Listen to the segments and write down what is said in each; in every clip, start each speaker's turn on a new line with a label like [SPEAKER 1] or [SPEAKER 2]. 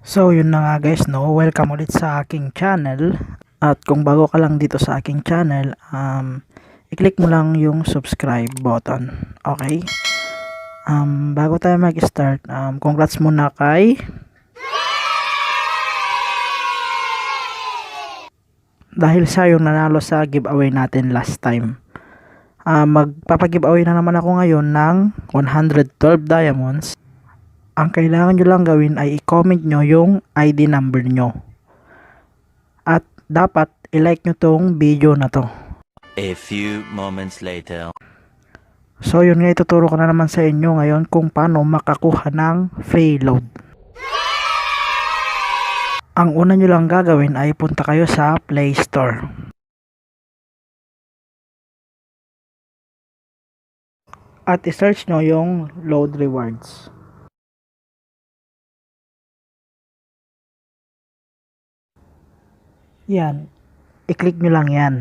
[SPEAKER 1] So yun na nga guys, no, welcome ulit sa aking channel. At kung bago ka lang dito sa aking channel, i-click mo lang yung subscribe button. Okay? Bago tayo mag-start, congrats muna kay dahil siya yung nanalo sa giveaway natin last time. Magpapag-giveaway na naman ako ngayon ng 112 diamonds. Ang kailangan nyo lang gawin ay i-comment nyo yung ID number nyo. At dapat i-like nyo tong video na to.
[SPEAKER 2] A few moments later.
[SPEAKER 1] So yun nga, ituturo ko na naman sa inyo ngayon kung paano makakuha ng free load. Ang una nyo lang gagawin ay punta kayo sa Play Store. At i-search nyo yung load rewards. Yan. I-click nyo lang yan.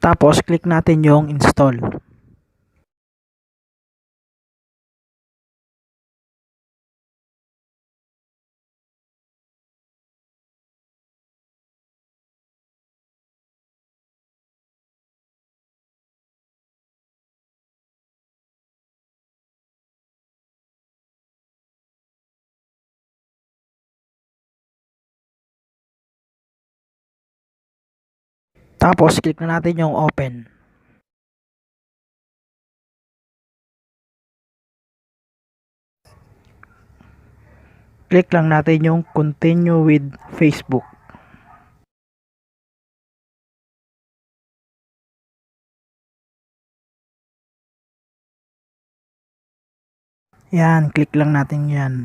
[SPEAKER 1] Tapos, click natin yung install. Tapos, click na natin yung open. Click lang natin yung continue with Facebook. Yan, click lang natin yan.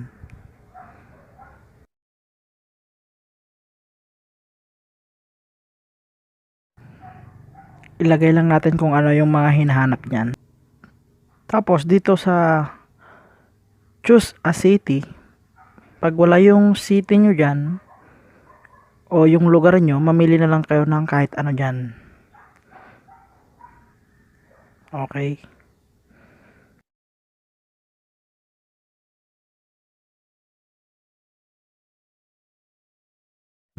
[SPEAKER 1] Ilagay lang natin kung ano yung mga hinahanap niyan. Tapos dito sa choose a city, pag wala yung city nyo dyan o yung lugar nyo, mamili na lang kayo ng kahit ano dyan. Okay.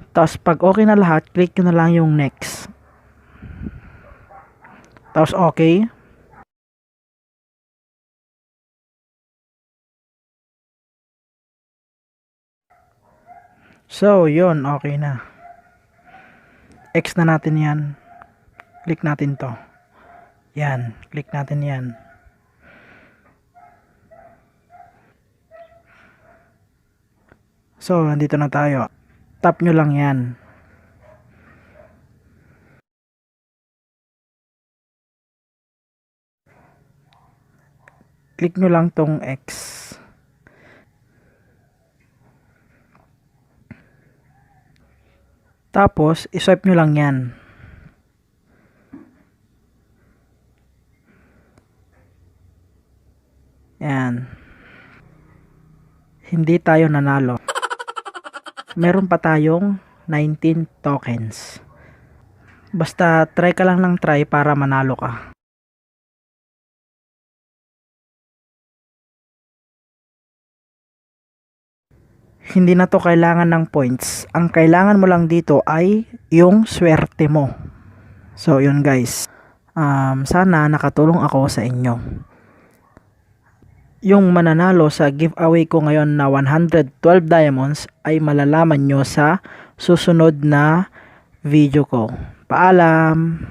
[SPEAKER 1] Tapos pag okay na lahat, click nyo na lang yung next. Tapos okay. So, yun, okay na. X na natin yan. Click natin to. Yan, click natin yan. So, nandito na tayo. Tap nyo lang yan. Click nyo lang tong X. Tapos, iswipe nyo lang yan. Yan. Hindi tayo nanalo. Meron pa tayong 19 tokens. Basta try ka lang ng try para manalo ka. Hindi na to kailangan ng points. Ang kailangan mo lang dito ay yung swerte mo. So yun guys. Sana nakatulong ako sa inyo. Yung mananalo sa giveaway ko ngayon na 112 diamonds ay malalaman nyo sa susunod na video ko. Paalam!